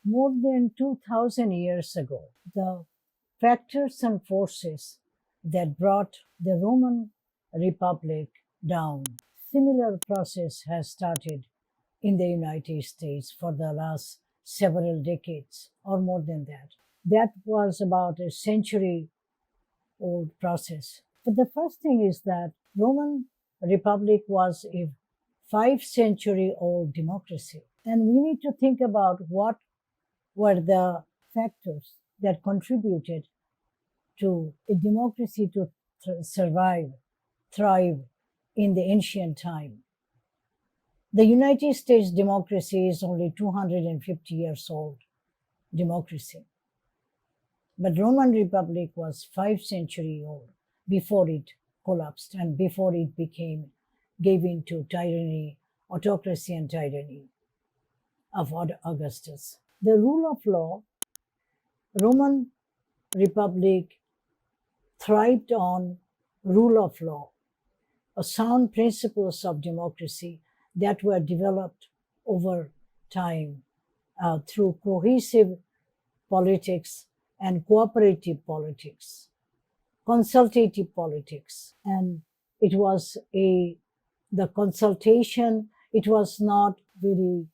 More than 2000 years ago, the factors and forces that brought the Roman Republic down. Similar process has started in the United States for the last several decades or more than that. That was about a century old process. But the first thing is that Roman Republic was a 5 century old democracy. And we need to think about what were the factors that contributed to a democracy to survive, thrive in the ancient time. The United States democracy is only 250 years old democracy. But Roman Republic was 5 century old before it collapsed and before it gave in to tyranny, autocracy and tyranny of Augustus. The rule of law, Roman Republic thrived on rule of law, sound principles of democracy that were developed over time through cohesive politics and cooperative politics, consultative politics. And it was the consultation, it was not very,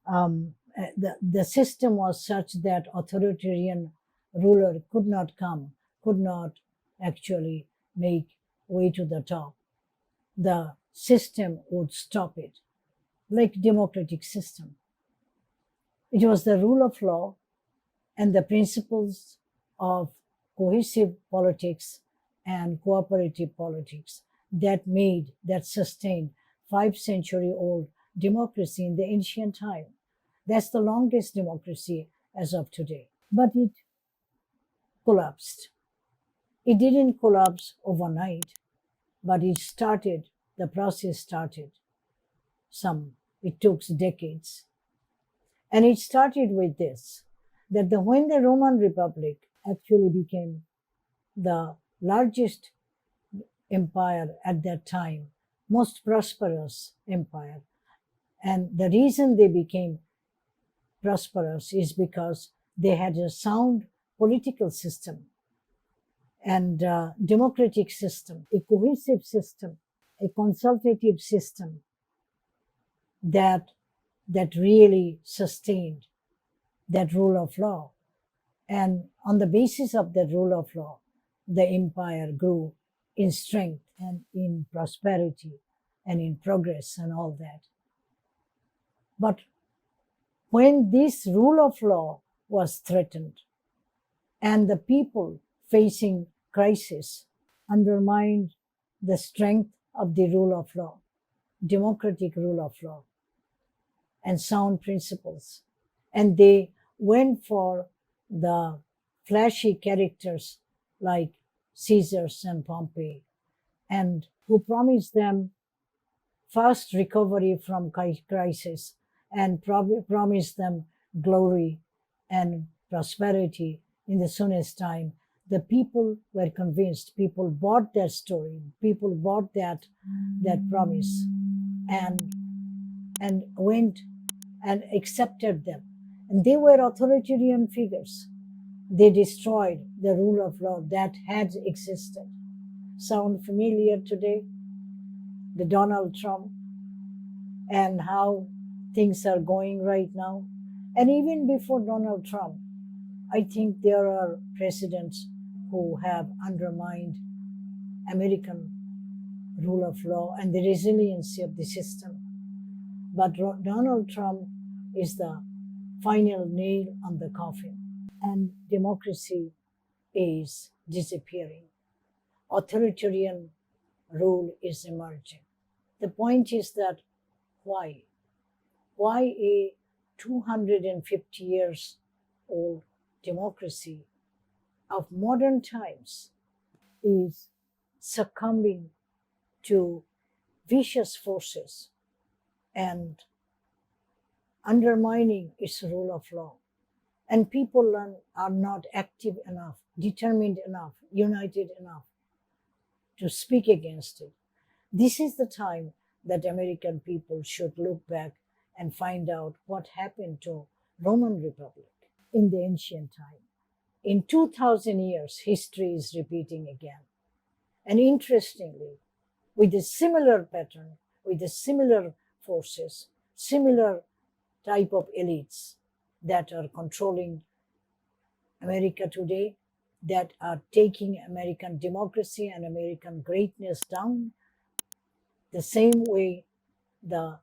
the system was such that authoritarian ruler could not actually make way to the top. The system would stop it, like democratic system. It was the rule of law and the principles of cohesive politics and cooperative politics that sustained 5 century old democracy in the ancient time. That's the longest democracy as of today. But it collapsed. It didn't collapse overnight, but the process started. It took decades. And it started with this, that when the Roman Republic actually became the largest empire at that time, most prosperous empire. And the reason they became prosperous is because they had a sound political system and democratic system, a cohesive system, a consultative system that really sustained that rule of law. And on the basis of that rule of law, the empire grew in strength and in prosperity and in progress and all that. But when this rule of law was threatened and the people facing crisis undermined the strength of the rule of law, democratic rule of law, and sound principles, and they went for the flashy characters like Caesars and Pompey, and who promised them fast recovery from crisis and promised them glory and prosperity in the soonest time. The people were convinced. People bought their story. People bought that promise, and went and accepted them. And they were authoritarian figures. They destroyed the rule of law that had existed. Sound familiar today? The Donald Trump and how things are going right now. And even before Donald Trump, I think there are presidents who have undermined American rule of law and the resiliency of the system. But Donald Trump is the final nail on the coffin, and democracy is disappearing. Authoritarian rule is emerging. The point is that why? Why a 250 years old democracy of modern times is succumbing to vicious forces and undermining its rule of law? And people are not active enough, determined enough, united enough to speak against it. This is the time that American people should look back and find out what happened to Roman Republic in the ancient time. In 2000 years, history is repeating again. And interestingly, with a similar pattern, with a similar forces, similar type of elites that are controlling America today, that are taking American democracy and American greatness down, the same way the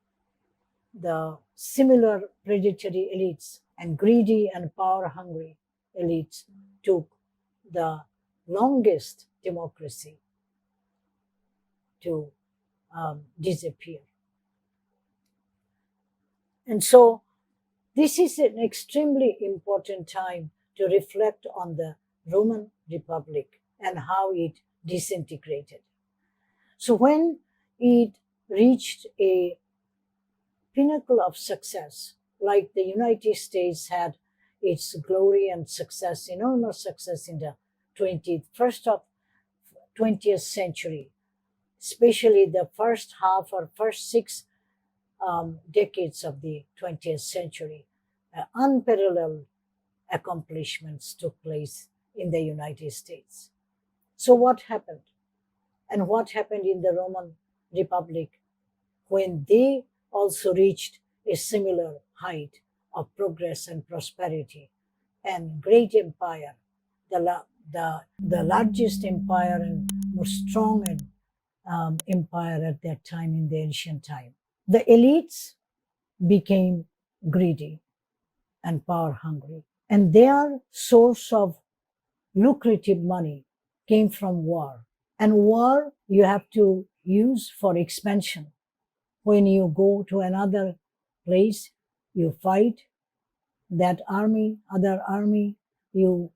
similar predatory elites and greedy and power hungry elites took the longest democracy to disappear. And so this is an extremely important time to reflect on the Roman Republic and how it disintegrated. So when it reached a pinnacle of success, like the United States had its glory and success, enormous success in the 20th century, especially the first half or first six decades of the 20th century, unparalleled accomplishments took place in the United States. So what happened? And what happened in the Roman Republic when they also reached a similar height of progress and prosperity and great empire, the largest empire and most strong empire at that time in the ancient time. The elites became greedy and power hungry, and their source of lucrative money came from war. And war you have to use for expansion. When you go to another place, you fight that army, other army, you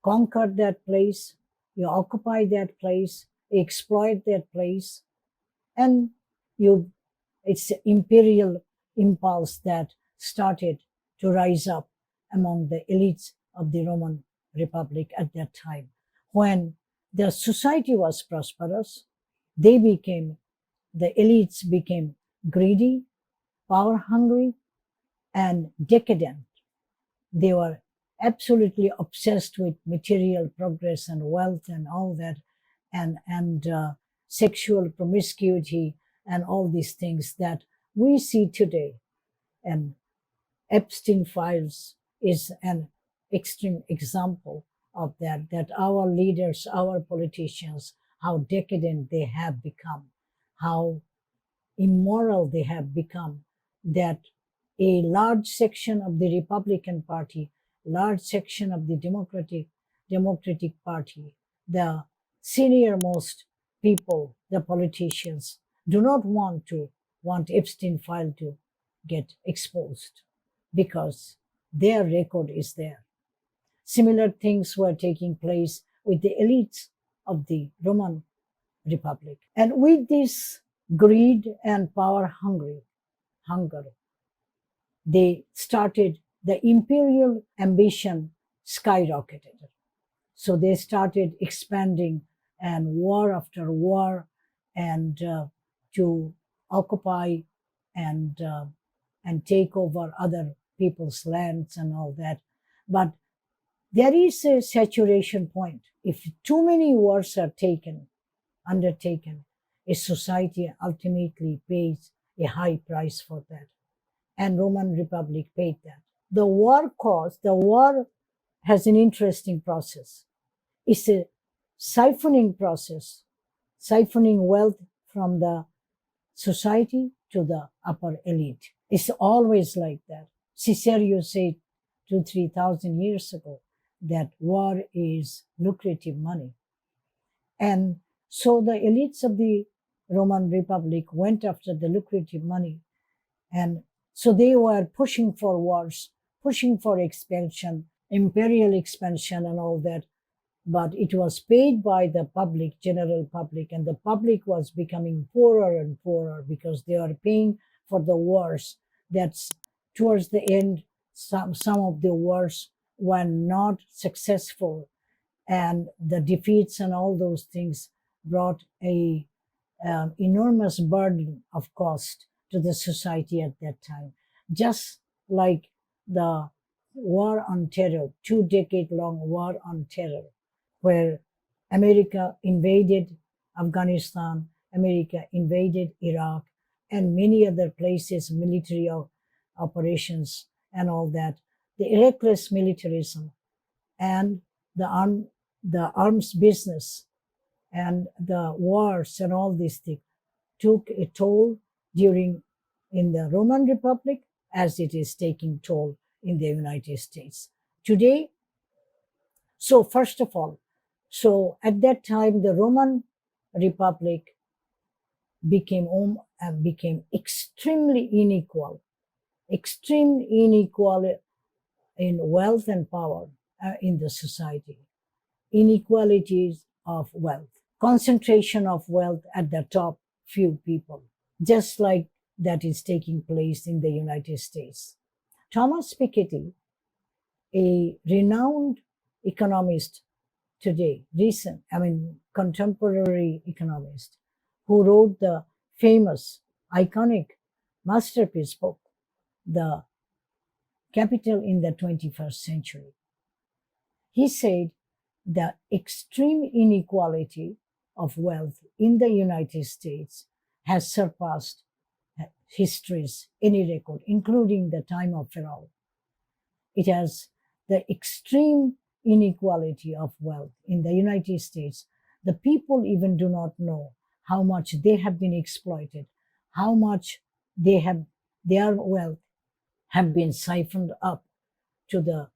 conquer that place, you occupy that place, you exploit that place, and it's the imperial impulse that started to rise up among the elites of the Roman Republic at that time. When the society was prosperous, the elites became greedy, power hungry, and decadent. They were absolutely obsessed with material progress and wealth and all that, and sexual promiscuity and all these things that we see today. And Epstein files is an extreme example of that our leaders, our politicians, how decadent they have become, how immoral they have become, that a large section of the Republican Party, large section of the Democratic Party, the senior most people, the politicians, do not want Epstein file to get exposed because their record is there. Similar things were taking place with the elites of the Roman Republic. And with this greed and power hunger, they started, the imperial ambition skyrocketed. So they started expanding, and war after war, and to occupy and take over other people's lands and all that. But there is a saturation point. If too many wars are undertaken, a society ultimately pays a high price for that. And Roman Republic paid that. The war has an interesting process. It's a siphoning process, siphoning wealth from the society to the upper elite. It's always like that. Cicero said 2,000-3,000 years ago that war is lucrative money. And so the elites of the Roman Republic went after the lucrative money. And so they were pushing for wars, pushing for expansion, imperial expansion and all that. But it was paid by the public, general public, and the public was becoming poorer and poorer because they are paying for the wars. That's towards the end, some of the wars were not successful, and the defeats and all those things brought a enormous burden of cost to the society at that time. Just like the war on terror, 2-decade-long war on terror, where America invaded Afghanistan, America invaded Iraq, and many other places, military operations and all that. The reckless militarism and the arms business and the wars and all these things took a toll during in the Roman Republic as it is taking toll in the United States. Today, so first of all, so at that time the Roman Republic became became extremely extreme inequal in wealth and power in the society, inequalities of wealth, concentration of wealth at the top few people, just like that is taking place in the United States. Thomas Piketty, a renowned economist today, contemporary economist, who wrote the famous, iconic masterpiece book, The Capital in the 21st Century. He said the extreme inequality of wealth in the United States has surpassed history's any record, including the time of Pharaoh. It has the extreme inequality of wealth in the United States. The people even do not know how much they have been exploited, how much their wealth have been siphoned up to the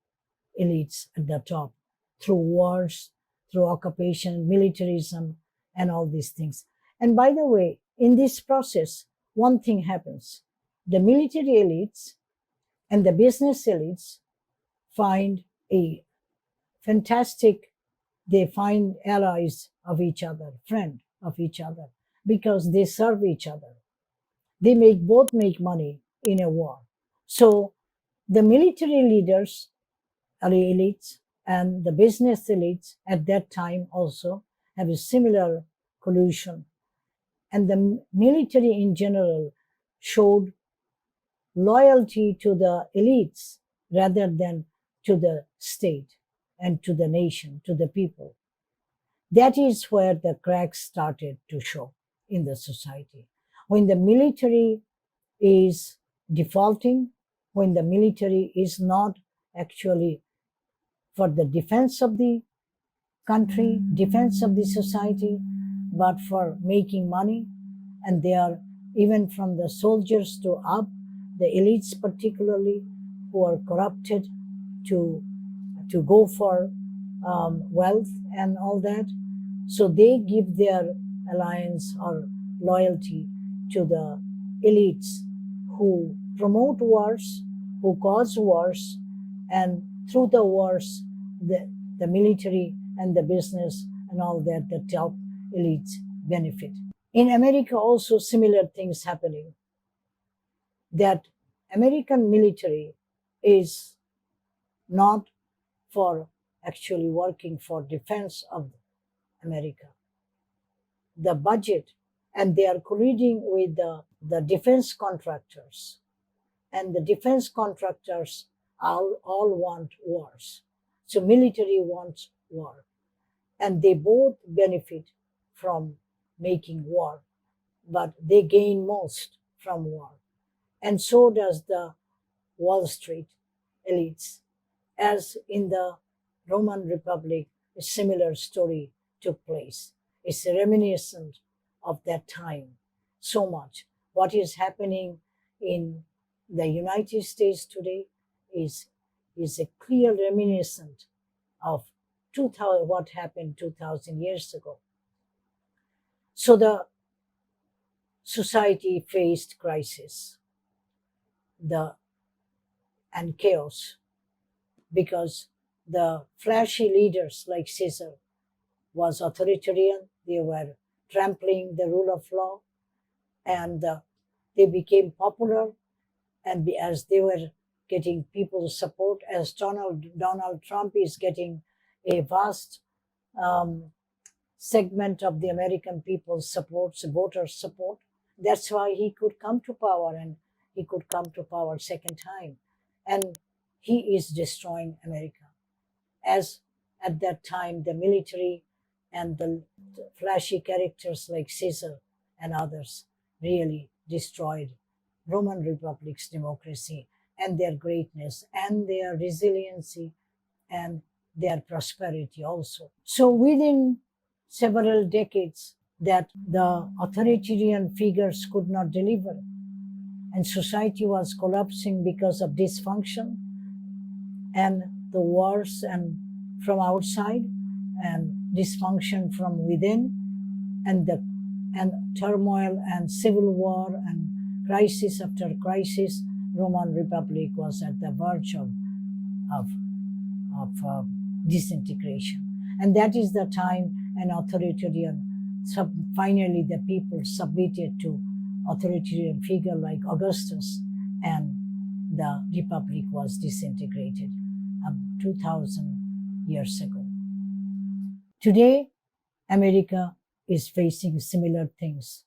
elites at the top through wars, through occupation, militarism, and all these things. And by the way, in this process, one thing happens. The military elites and the business elites find a fantastic, they find allies of each other, friend of each other, because they serve each other. They both make money in a war. So the military leaders, elites, and the business elites at that time also have a similar collusion. And the military in general showed loyalty to the elites rather than to the state and to the nation, to the people. That is where the cracks started to show in the society. When the military is defaulting, when the military is not actually for the defense of the country, defense of the society, but for making money, and they are even from the soldiers to up, the elites particularly, who are corrupted to go for wealth and all that. So they give their alliance or loyalty to the elites who promote wars, who cause wars, and through the wars, the military and the business and all that, the top elites benefit. In America also similar things happening, that American military is not for actually working for defense of America. The budget, and they are colluding with the defense contractors, and the defense contractors all want wars. So military wants war, and they both benefit from making war, but they gain most from war. And so does the Wall Street elites. As in the Roman Republic, a similar story took place. It's reminiscent of that time so much. What is happening in the United States today is a clear reminiscent of 2000, what happened 2,000 years ago. So the society faced crisis and chaos because the flashy leaders like Caesar was authoritarian. They were trampling the rule of law, and they became popular. And as they were getting people's support, as Donald Trump is getting a vast segment of the American people's support, voters' support, that's why he could come to power, and he could come to power second time. And he is destroying America. As at that time, the military and the flashy characters like Caesar and others really destroyed Roman Republic's democracy and their greatness and their resiliency and their prosperity also. So within several decades that the authoritarian figures could not deliver and society was collapsing because of dysfunction and the wars and from outside and dysfunction from within and the and turmoil and civil war and crisis after crisis, Roman Republic was at the verge of, of disintegration. And that is the time an authoritarian, finally the people submitted to authoritarian figure like Augustus, and the republic was disintegrated 2000 years ago. Today, America is facing similar things.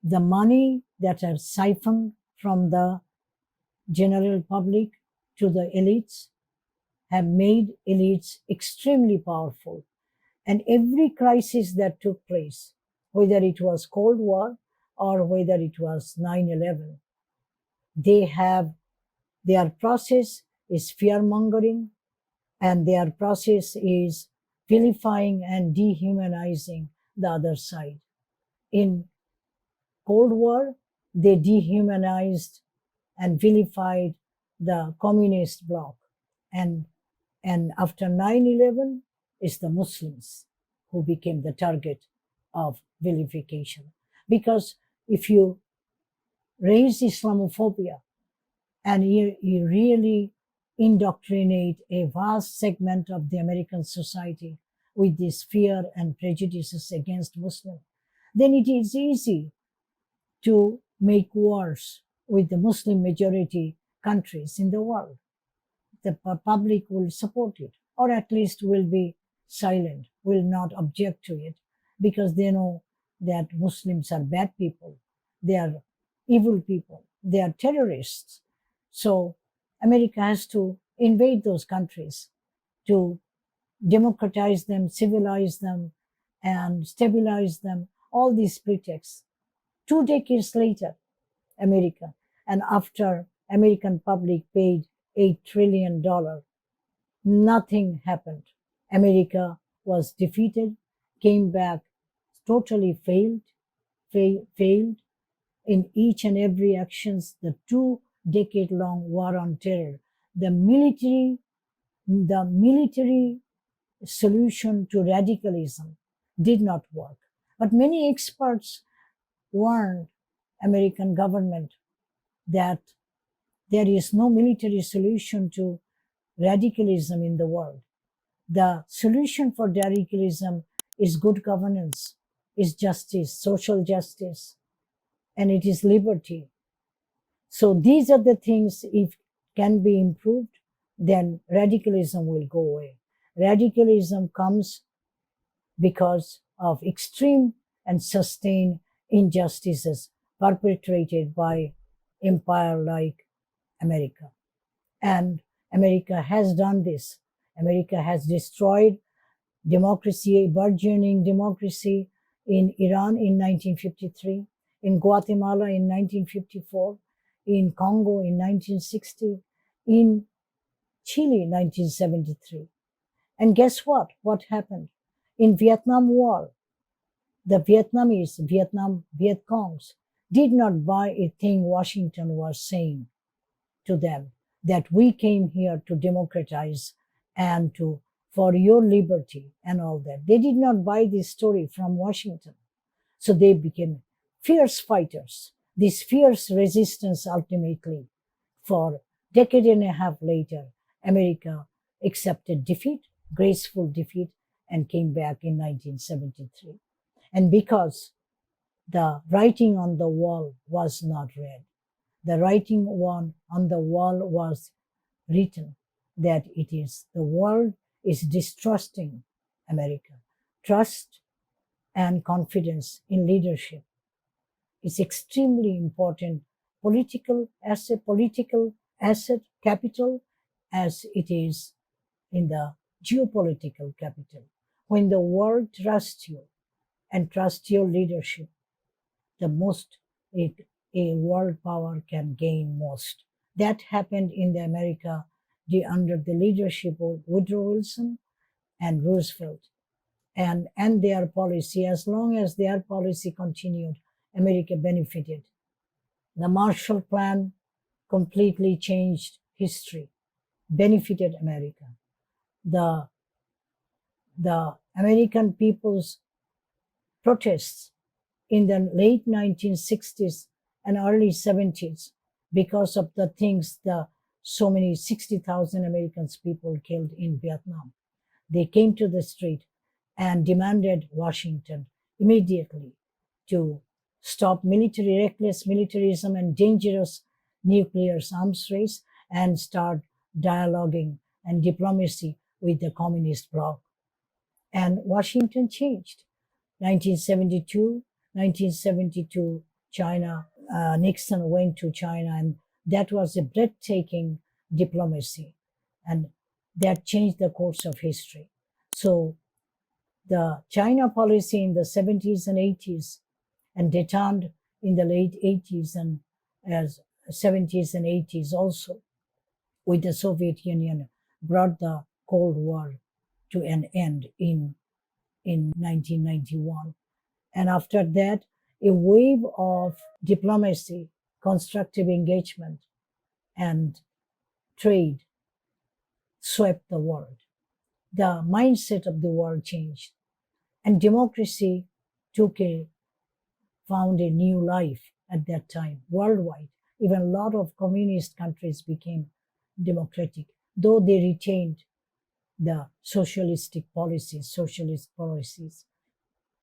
The money that are siphoned from the general public to the elites have made elites extremely powerful. And every crisis that took place, whether it was Cold War or whether it was 9/11, their process is fear mongering, and their process is vilifying and dehumanizing the other side. In Cold War, they dehumanized and vilified the communist bloc. And after 9/11, it's the Muslims who became the target of vilification. Because if you raise Islamophobia and you really indoctrinate a vast segment of the American society with this fear and prejudices against Muslims, then it is easy to make wars with the Muslim majority countries in the world. The public will support it, or at least will be silent, will not object to it, because they know that Muslims are bad people, they are evil people, they are terrorists. So America has to invade those countries to democratize them, civilize them, and stabilize them, all these pretexts. 2 decades later, America, and after American public paid $8 trillion, nothing happened. America was defeated, came back, totally failed in each and every actions. The 2-decade-long war on terror, the military solution to radicalism did not work. But many experts warned American government that there is no military solution to radicalism in the world. The solution for radicalism is good governance, is justice, social justice, and it is liberty. So these are the things, if can be improved, then radicalism will go away. Radicalism comes because of extreme and sustained injustices perpetrated by empire like America. And America has done this. America has destroyed democracy, burgeoning democracy in Iran in 1953, in Guatemala in 1954, in Congo in 1960, in Chile 1973. And guess what? What happened? In Vietnam War, the Vietnamese, Viet Congs, did not buy a thing Washington was saying to them, that we came here to democratize and for your liberty and all that. They did not buy this story from Washington. So they became fierce fighters. This fierce resistance ultimately, for decade and a half later, America accepted defeat, graceful defeat, and came back in 1973. And because the writing on the wall was not read, the writing on the wall was written that the world is distrusting America. Trust and confidence in leadership is extremely important political asset, capital as it is in the geopolitical capital. When the world trusts you and trusts your leadership, the most a world power can gain most. That happened in the America under the leadership of Woodrow Wilson and Roosevelt, and their policy. As long as their policy continued, America benefited. The Marshall Plan completely changed history, benefited America. The, the American people's protests in the late 1960s and early 70s because of the things the so many 60,000 Americans people killed in Vietnam. They came to the street and demanded Washington immediately to stop reckless militarism and dangerous nuclear arms race and start dialoguing and diplomacy with the communist bloc. And Washington changed. 1972, China, Nixon went to China, and that was a breathtaking diplomacy, and that changed the course of history. So the China policy in the 70s and 80s and detente in the late 80s and as 70s and 80s also with the Soviet Union brought the Cold War to an end in 1991. And after that, a wave of diplomacy, constructive engagement, and trade swept the world. The mindset of the world changed, and democracy found a new life at that time worldwide. Even a lot of communist countries became democratic, though they retained the socialist policies,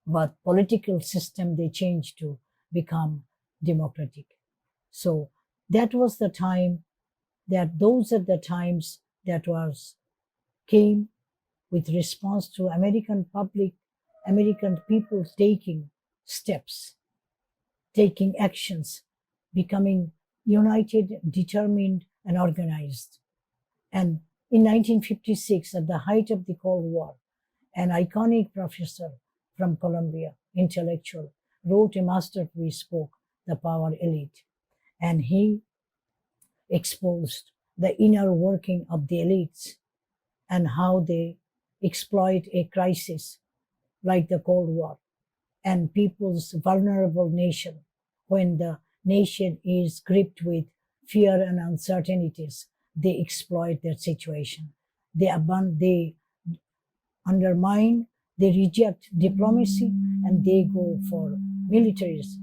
but political system they changed to become democratic. So that was the time those are the times that was came with response to American people taking steps, taking actions, becoming united, determined, and organized. And in 1956, at the height of the Cold War, an iconic professor from Columbia, intellectual, wrote a masterpiece book, The Power Elite. And he exposed the inner working of the elites and how they exploit a crisis like the Cold War and people's vulnerable nation. When the nation is gripped with fear and uncertainties, they exploit that situation. They undermine, they reject diplomacy, and they go for militarism.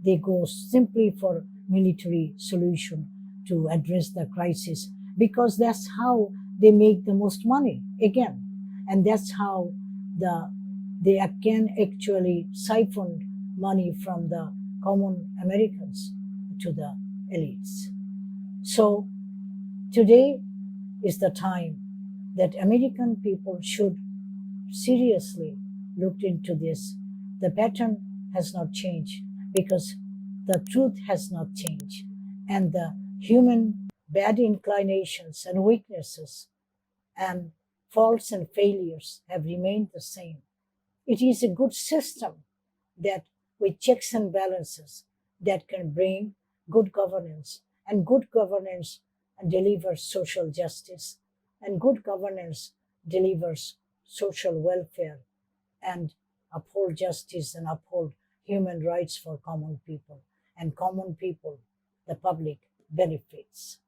They go simply for military solution to address the crisis because that's how they make the most money again, and that's how they can actually siphon money from the common Americans to the elites. So today is the time that American people should seriously look into this. The pattern has not changed because the truth has not changed, and the human bad inclinations and weaknesses and faults and failures have remained the same. It is a good system that with checks and balances that can bring good governance, and good governance delivers social justice, and good governance delivers social welfare and uphold justice and uphold human rights for common people, and common people, the public, benefits.